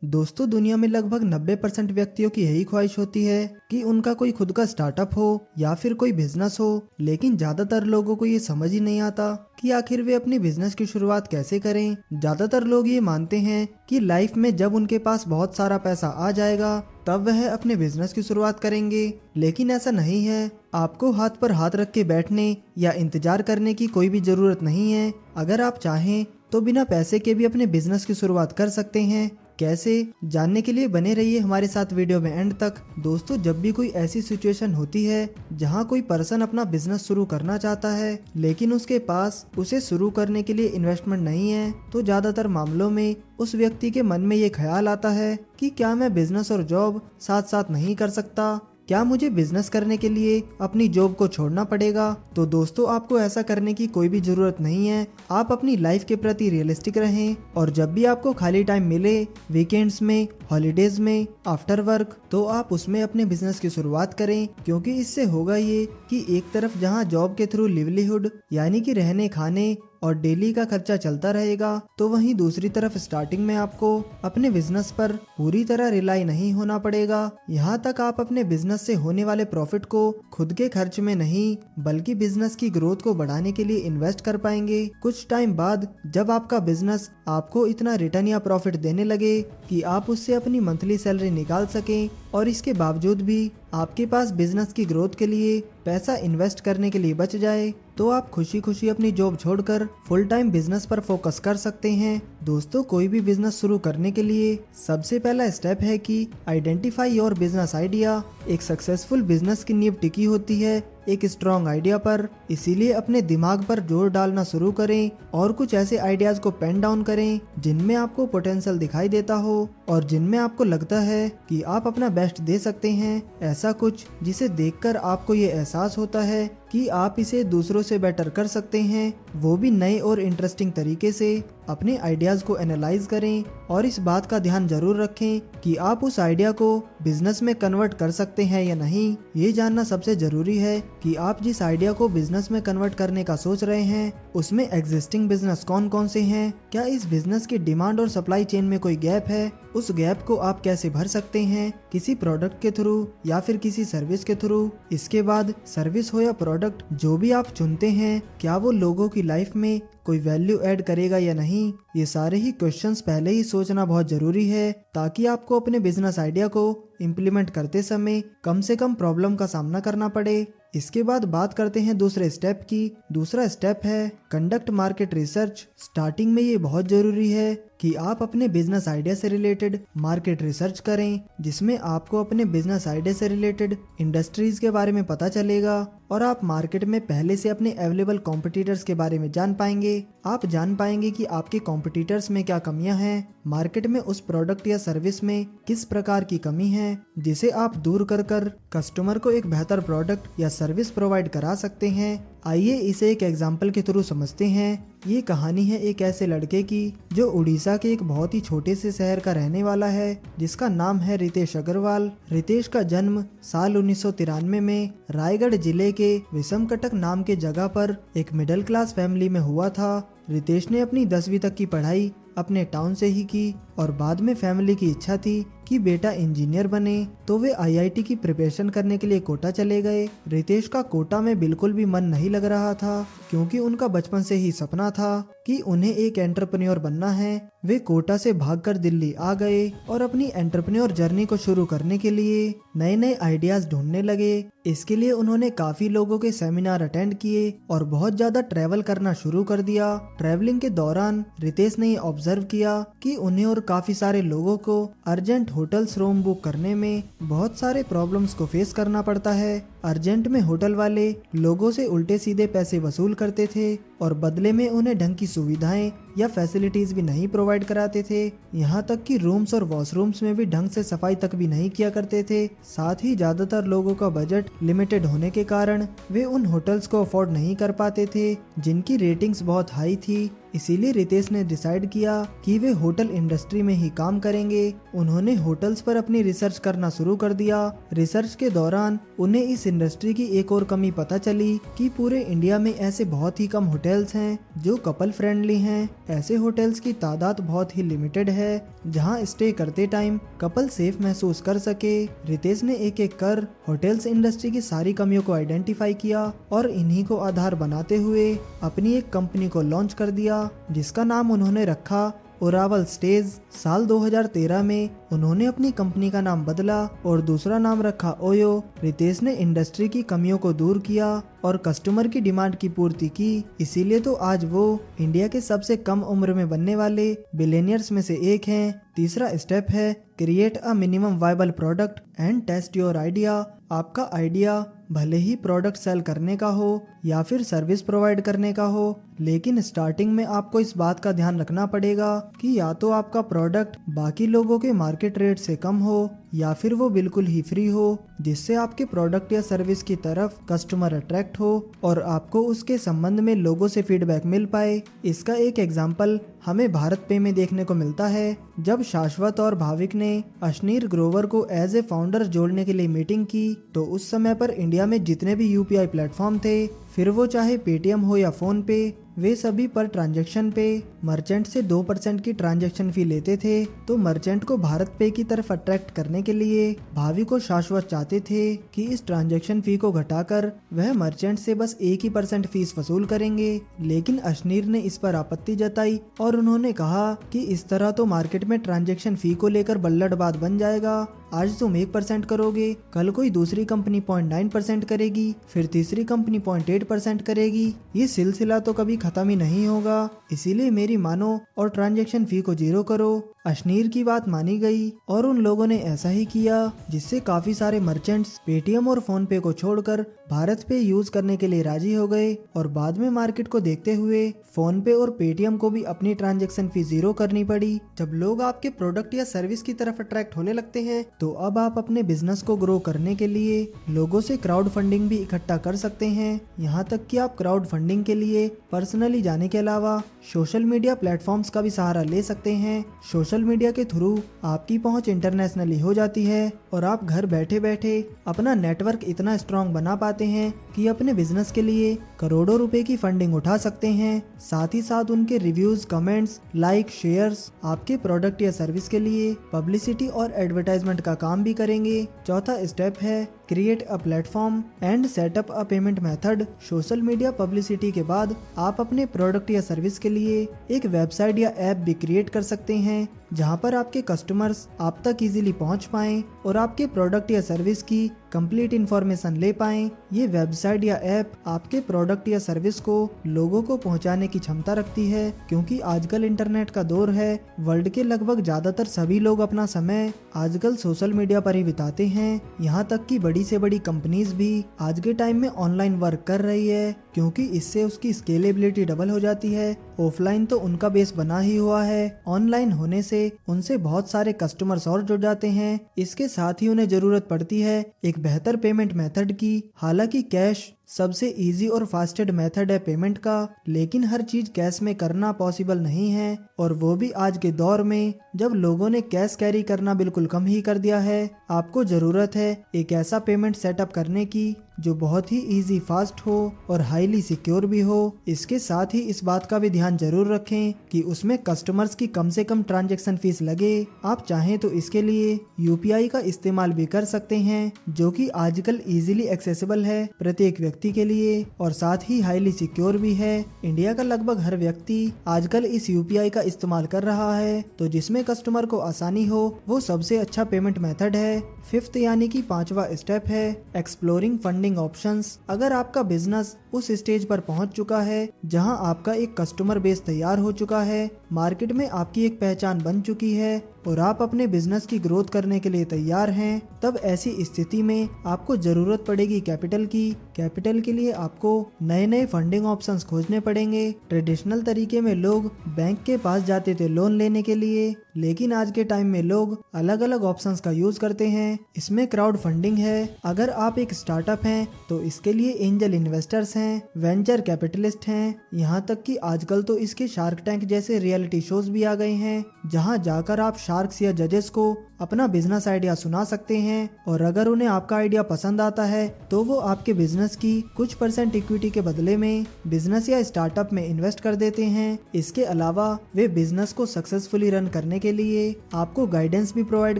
दोस्तों, दुनिया में लगभग 90% व्यक्तियों की यही ख्वाहिश होती है कि उनका कोई खुद का स्टार्टअप हो या फिर कोई बिजनेस हो। लेकिन ज्यादातर लोगों को ये समझ ही नहीं आता कि आखिर वे अपने बिजनेस की शुरुआत कैसे करें। ज्यादातर लोग ये मानते हैं कि लाइफ में जब उनके पास बहुत सारा पैसा आ जाएगा तब वह अपने बिजनेस की शुरुआत करेंगे। लेकिन ऐसा नहीं है। आपको हाथ पर हाथ रख के बैठने या इंतजार करने की कोई भी जरूरत नहीं है। अगर आप चाहें तो बिना पैसे के भी अपने बिजनेस की शुरुआत कर सकते हैं। कैसे, जानने के लिए बने रहिए हमारे साथ वीडियो में एंड तक। दोस्तों, जब भी कोई ऐसी सिचुएशन होती है जहां कोई पर्सन अपना बिजनेस शुरू करना चाहता है लेकिन उसके पास उसे शुरू करने के लिए इन्वेस्टमेंट नहीं है, तो ज्यादातर मामलों में उस व्यक्ति के मन में ये ख्याल आता है कि क्या मैं बिजनेस और जॉब साथ साथ नहीं कर सकता। क्या मुझे बिजनेस करने के लिए अपनी जॉब को छोड़ना पड़ेगा? तो दोस्तों, आपको ऐसा करने की कोई भी जरूरत नहीं है। आप अपनी लाइफ के प्रति रियलिस्टिक रहें और जब भी आपको खाली टाइम मिले, वीकेंड्स में, हॉलीडेज में, आफ्टर वर्क, तो आप उसमें अपने बिजनेस की शुरुआत करें। क्योंकि इससे होगा ये कि एक तरफ जहां जॉब के थ्रू लिवलीहुड यानी कि रहने खाने और डेली का खर्चा चलता रहेगा, तो वहीं दूसरी तरफ स्टार्टिंग में आपको अपने बिजनेस पर पूरी तरह रिलाई नहीं होना पड़ेगा। यहाँ तक आप अपने बिजनेस से होने वाले प्रॉफिट को खुद के खर्च में नहीं बल्कि बिजनेस की ग्रोथ को बढ़ाने के लिए इन्वेस्ट कर पाएंगे। कुछ टाइम बाद जब आपका बिजनेस आपको इतना रिटर्न या प्रॉफिट देने लगे कि आप उससे अपनी मंथली सैलरी निकाल सकें और इसके बावजूद भी आपके पास बिजनेस की ग्रोथ के लिए पैसा इन्वेस्ट करने के लिए बच जाए, तो आप खुशी खुशी अपनी जॉब छोड़कर फुल टाइम बिजनेस पर फोकस कर सकते हैं। दोस्तों, कोई भी बिजनेस शुरू करने के लिए सबसे पहला स्टेप है कि आइडेंटिफाई योर बिजनेस आइडिया। एक सक्सेसफुल बिजनेस की नींव टिकी होती है एक स्ट्रॉन्ग आइडिया पर। इसीलिए अपने दिमाग पर जोर डालना शुरू करें और कुछ ऐसे आइडियाज को पेन डाउन करें जिनमें आपको पोटेंशियल दिखाई देता हो और जिनमें आपको लगता है कि आप अपना बेस्ट दे सकते हैं। ऐसा कुछ जिसे देखकर आपको ये एहसास होता है कि आप इसे दूसरों से बेटर कर सकते हैं, वो भी नए और इंटरेस्टिंग तरीके से। अपने आइडियाज को एनालाइज करें और इस बात का ध्यान जरूर रखें कि आप उस आइडिया को बिजनेस में कन्वर्ट कर सकते हैं या नहीं। ये जानना सबसे जरूरी है कि आप जिस आइडिया को बिजनेस में कन्वर्ट करने का सोच रहे हैं उसमें एग्जिस्टिंग बिजनेस कौन कौन से हैं, क्या इस बिजनेस की डिमांड और सप्लाई चेन में कोई गैप है, उस गैप को आप कैसे भर सकते हैं, किसी प्रोडक्ट के थ्रू या फिर किसी सर्विस के थ्रू। इसके बाद सर्विस हो या प्रोडक्ट जो भी आप चुनते हैं, क्या वो लोगों की लाइफ में कोई वैल्यू ऐड करेगा या नहीं। ये सारे ही क्वेश्चंस पहले ही सोचना बहुत जरूरी है ताकि आपको अपने बिजनेस आइडिया को इम्प्लीमेंट करते समय कम से कम प्रॉब्लम का सामना करना पड़े। इसके बाद बात करते हैं दूसरे स्टेप की। दूसरा स्टेप है कंडक्ट मार्केट रिसर्च। स्टार्टिंग में ये बहुत जरूरी है कि आप अपने बिजनेस आइडिया से रिलेटेड मार्केट रिसर्च करें, जिसमें आपको अपने बिजनेस आइडिया से रिलेटेड इंडस्ट्रीज के बारे में पता चलेगा और आप मार्केट में पहले से अपने अवेलेबल कॉम्पिटिटर्स के बारे में जान पाएंगे। आप जान पाएंगे कि आपके कॉम्पिटिटर्स में क्या कमियां हैं, मार्केट में उस प्रोडक्ट या सर्विस में किस प्रकार की कमी है जिसे आप दूर कर कस्टमर को एक बेहतर प्रोडक्ट या सर्विस प्रोवाइड करा सकते हैं। आइए इसे एक एग्जाम्पल के थ्रू समझते हैं। ये कहानी है एक ऐसे लड़के की जो उड़ीसा के एक बहुत ही छोटे से शहर का रहने वाला है, जिसका नाम है रितेश अग्रवाल। रितेश का जन्म साल 1993 में रायगढ़ जिले के विषमकटक नाम के जगह पर एक मिडिल क्लास फैमिली में हुआ था। रितेश ने अपनी 10वीं तक की पढ़ाई अपने टाउन से ही की और बाद में फैमिली की इच्छा थी कि बेटा इंजीनियर बने, तो वे आईआईटी की प्रिपरेशन करने के लिए कोटा चले गए। रितेश का कोटा में बिल्कुल भी मन नहीं लग रहा था क्योंकि उनका बचपन से ही सपना था कि उन्हें एक एंटरप्रेन्योर बनना है। वे कोटा से भागकर दिल्ली आ गए और अपनी एंटरप्रेन्योर जर्नी को शुरू करने के लिए नए नए आइडियाज ढूंढने लगे। इसके लिए उन्होंने काफी लोगों के सेमिनार अटेंड किए और बहुत ज्यादा ट्रैवल करना शुरू कर दिया। ट्रैवलिंग के दौरान रितेश ने ऑब्जर्व किया कि उन्हें और काफी सारे लोगों को अर्जेंट होटल्स रूम बुक करने में बहुत सारे प्रॉब्लम्स को फेस करना पड़ता है। अर्जेंट में होटल वाले लोगों से उल्टे सीधे पैसे वसूल करते थे और बदले में उन्हें ढंग की सुविधाएं या फैसिलिटीज भी नहीं प्रोवाइड कराते थे। यहाँ तक कि रूम्स और वॉशरूम्स में भी ढंग से सफाई तक भी नहीं किया करते थे। साथ ही ज्यादातर लोगों का बजट लिमिटेड होने के कारण वे उन होटल्स को अफोर्ड नहीं कर पाते थे जिनकी रेटिंग्स बहुत हाई थी। इसीलिए रितेश ने डिसाइड किया कि वे होटल इंडस्ट्री में ही काम करेंगे। उन्होंने होटल्स पर अपनी रिसर्च करना शुरू कर दिया। रिसर्च के दौरान उन्हें इस इंडस्ट्री की एक और कमी पता चली कि पूरे इंडिया में ऐसे बहुत ही कम होटल्स हैं जो कपल फ्रेंडली हैं। ऐसे होटल्स की तादाद बहुत ही लिमिटेड है जहां स्टे करते टाइम कपल सेफ महसूस कर सके। रितेश ने एक एक कर होटल्स इंडस्ट्री की सारी कमियों को आइडेंटिफाई किया और इन्हीं को आधार बनाते हुए अपनी एक कंपनी को लॉन्च कर दिया, जिसका नाम उन्होंने रखा ओरावल स्टेज। साल 2013 में उन्होंने अपनी कंपनी का नाम बदला और दूसरा नाम रखा ओयो। रितेश ने इंडस्ट्री की कमियों को दूर किया और कस्टमर की डिमांड की पूर्ति की, इसीलिए तो आज वो इंडिया के सबसे कम उम्र में बनने वाले बिलियनियर्स में से एक हैं। तीसरा स्टेप है create a minimum viable product and test your idea. आपका आइडिया भले ही प्रोडक्ट सेल करने का हो या फिर सर्विस प्रोवाइड करने का हो, लेकिन स्टार्टिंग में आपको इस बात का ध्यान रखना पड़ेगा कि या तो आपका प्रोडक्ट बाकी लोगों के मार्केट रेट से कम हो या फिर वो बिल्कुल ही फ्री हो, जिससे आपके प्रोडक्ट या सर्विस की तरफ कस्टमर अट्रैक्ट हो और आपको उसके संबंध में लोगों से फीडबैक मिल पाए। इसका एक एग्जाम्पल हमें भारत पे में देखने को मिलता है। जब शाश्वत और भाविक ने अश्नीर ग्रोवर को एज ए फाउंडर जोड़ने के लिए मीटिंग की, तो उस समय पर इंडिया में जितने भी यूपीआई प्लेटफॉर्म थे, फिर वो चाहे पेटीएम हो या फोन पे, वे सभी पर ट्रांजैक्शन पे मर्चेंट से 2% की ट्रांजैक्शन फी लेते थे। तो मर्चेंट को भारत पे की तरफ अट्रैक्ट करने के लिए भाविक और शाश्वत चाहते थे कि इस ट्रांजैक्शन फी को घटाकर वह मर्चेंट से बस 1% फीस वसूल करेंगे। लेकिन अश्नीर ने इस पर आपत्ति जताई और उन्होंने कहा कि इस तरह तो मार्केट में ट्रांजैक्शन फी को लेकर बल्लड़बाज बन जाएगा। आज तुम 1% करोगे, कल कोई दूसरी कंपनी 0.9% करेगी, फिर तीसरी कंपनी 0.8% करेगी। ये सिलसिला तो कभी खत्म ही नहीं होगा, इसीलिए मेरी मानो और ट्रांजैक्शन फी को 0 करो। अश्नीर की बात मानी गई और उन लोगों ने ऐसा ही किया, जिससे काफी सारे मर्चेंट्स पेटीएम और फोन पे को छोड़कर भारत पे यूज करने के लिए राजी हो गए और बाद में मार्केट को देखते हुए फोन पे और पेटीएम को भी अपनी ट्रांजैक्शन फी 0 करनी पड़ी। जब लोग आपके प्रोडक्ट या सर्विस की तरफ अट्रैक्ट होने लगते हैं, तो अब आप अपने बिजनेस को ग्रो करने के लिए लोगों से क्राउड फंडिंग भी इकट्ठा कर सकते हैं। यहाँ तक कि आप क्राउड फंडिंग के लिए पर्सनली जाने के अलावा सोशल मीडिया प्लेटफॉर्म्स का भी सहारा ले सकते हैं। सोशल मीडिया के थ्रू आपकी पहुंच इंटरनेशनली हो जाती है और आप घर बैठे बैठे अपना नेटवर्क इतना स्ट्रांग बना पाते हैं कि अपने बिजनेस के लिए करोड़ों रुपए की फंडिंग उठा सकते हैं। साथ ही साथ उनके रिव्यूज, कमेंट्स, लाइक, शेयर्स आपके प्रोडक्ट या सर्विस के लिए पब्लिसिटी और एडवर्टाइजमेंट का काम भी करेंगे। चौथा स्टेप है create a platform and setup a payment method. Social media publicity के बाद आप अपने प्रोडक्ट या सर्विस के लिए एक वेबसाइट या ऐप भी क्रिएट कर सकते हैं, जहां पर आपके कस्टमर्स आप तक इजीली पहुंच पाएं और आपके प्रोडक्ट या सर्विस की कंप्लीट इंफॉर्मेशन ले पाएं। ये वेबसाइट या ऐप आपके प्रोडक्ट या सर्विस को लोगों को पहुंचाने की क्षमता रखती है, क्योंकि आजकल इंटरनेट का दौर है। वर्ल्ड के लगभग ज्यादातर सभी लोग अपना समय आजकल सोशल मीडिया पर ही बिताते हैं। यहाँ तक कि बड़ी से बड़ी कंपनीज भी आज के टाइम में ऑनलाइन वर्क कर रही है, क्योंकि इससे उसकी स्केलेबिलिटी डबल हो जाती है। ऑफलाइन तो उनका बेस बना ही हुआ है, ऑनलाइन होने से उनसे बहुत सारे कस्टमर्स और जुड़ जाते हैं। इसके साथ ही उन्हें जरूरत पड़ती है एक बेहतर पेमेंट मेथड की। हालांकि कैश सबसे इजी और फास्टेस्ट मेथड है पेमेंट का, लेकिन हर चीज कैश में करना पॉसिबल नहीं है, और वो भी आज के दौर में जब लोगों ने कैश कैरी करना बिल्कुल कम ही कर दिया है। आपको जरूरत है एक ऐसा पेमेंट सेटअप करने की जो बहुत ही इजी, फास्ट हो और हाईली सिक्योर भी हो। इसके साथ ही इस बात का भी ध्यान जरूर रखें कि उसमें कस्टमर्स की कम से कम ट्रांजैक्शन फीस लगे। आप चाहें तो इसके लिए यूपीआई का इस्तेमाल भी कर सकते हैं, जो कि आजकल इजीली एक्सेसिबल है प्रत्येक व्यक्ति के लिए और साथ ही हाईली सिक्योर भी है। इंडिया का लगभग हर व्यक्ति आजकल इस यूपीआई का इस्तेमाल कर रहा है, तो जिसमें कस्टमर को आसानी हो वो सबसे अच्छा पेमेंट मेथड है। फिफ्थ यानी कि पांचवा स्टेप है एक्सप्लोरिंग फंडिंग ऑप्शंस। अगर आपका बिजनेस उस स्टेज पर पहुंच चुका है जहां आपका एक कस्टमर बेस तैयार हो चुका है, मार्केट में आपकी एक पहचान बन चुकी है और आप अपने बिजनेस की ग्रोथ करने के लिए तैयार हैं, तब ऐसी स्थिति में आपको जरूरत पड़ेगी कैपिटल की। कैपिटल के लिए आपको नए नए फंडिंग ऑप्शंस खोजने पड़ेंगे। ट्रेडिशनल तरीके में लोग बैंक के पास जाते थे लोन लेने के लिए, लेकिन आज के टाइम में लोग अलग अलग ऑप्शंस का यूज करते हैं। इसमें क्राउड फंडिंग है, अगर आप एक स्टार्टअप हैं तो इसके लिए एंजल इन्वेस्टर्स हैं, वेंचर कैपिटलिस्ट हैं, यहाँ तक कि आजकल तो इसके शार्क टैंक जैसे रियलिटी शोज भी आ गए हैं, जहाँ जाकर आप शार्क्स या जजेस को अपना बिजनेस आइडिया सुना सकते हैं और अगर उन्हें आपका आइडिया पसंद आता है तो वो आपके बिजनेस की कुछ % इक्विटी के बदले में बिजनेस या स्टार्टअप में इन्वेस्ट कर देते हैं। इसके अलावा वे बिजनेस को सक्सेसफुली रन करने के लिए आपको गाइडेंस भी प्रोवाइड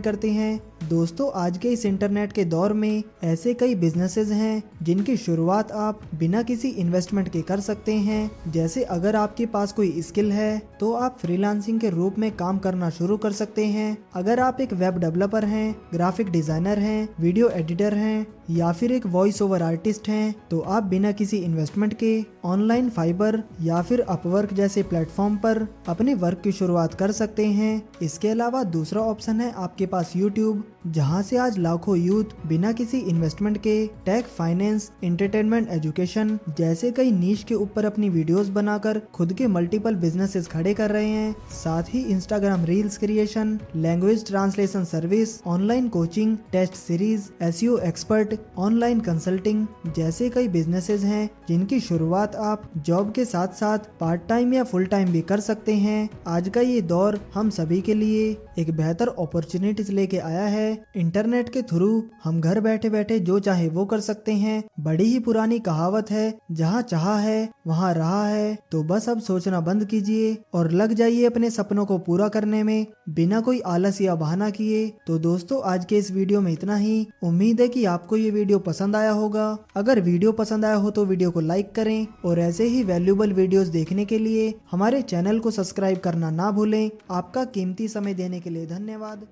करते हैं। दोस्तों, आज के इस इंटरनेट के दौर में ऐसे कई बिजनेसेस हैं जिनकी शुरुआत आप बिना किसी इन्वेस्टमेंट के कर सकते हैं। जैसे अगर आपके पास कोई स्किल है तो आप फ्रीलांसिंग के रूप में काम करना शुरू कर सकते हैं। अगर आप एक वेब डेवलपर हैं, ग्राफिक डिजाइनर हैं, वीडियो एडिटर हैं या फिर एक वॉइस ओवर आर्टिस्ट हैं तो आप बिना किसी इन्वेस्टमेंट के ऑनलाइन फाइबर या फिर अपवर्क जैसे प्लेटफॉर्म पर अपने वर्क की शुरुआत कर सकते हैं। इसके अलावा दूसरा ऑप्शन है आपके पास यूट्यूब, जहां से आज लाखों यूथ बिना किसी इन्वेस्टमेंट के टेक, फाइनेंस, एंटरटेनमेंट, एजुकेशन जैसे कई नीश के ऊपर अपनी वीडियोस बनाकर खुद के मल्टीपल बिजनेसेस खड़े कर रहे हैं। साथ ही Instagram reels creation, language translation service, online coaching, test series, SEO expert, online consulting जैसे कई बिजनेसेस हैं जिनकी शुरुआत आप जॉब के साथ साथ पार्ट टाइम या फुल टाइम भी कर सकते हैं। आज का ये दौर हम सभी के लिए एक बेहतर अपॉर्चुनिटीज लेके आया है। इंटरनेट के थ्रू हम घर बैठे बैठे जो चाहे वो कर सकते हैं। बड़ी ही पुरानी कहावत है, जहाँ चाहा है वहाँ रहा है। तो बस अब सोचना बंद कीजिए और लग जाइए अपने सपनों को पूरा करने में बिना कोई आलस या बहाना किए। तो दोस्तों, आज के इस वीडियो में इतना ही। उम्मीद है कि आपको ये वीडियो पसंद आया होगा। अगर वीडियो पसंद आया हो तो वीडियो को लाइक करें और ऐसे ही वैल्यूएबल वीडियोस देखने के लिए हमारे चैनल को सब्सक्राइब करना ना भूलें। आपका कीमती समय देने के लिए धन्यवाद।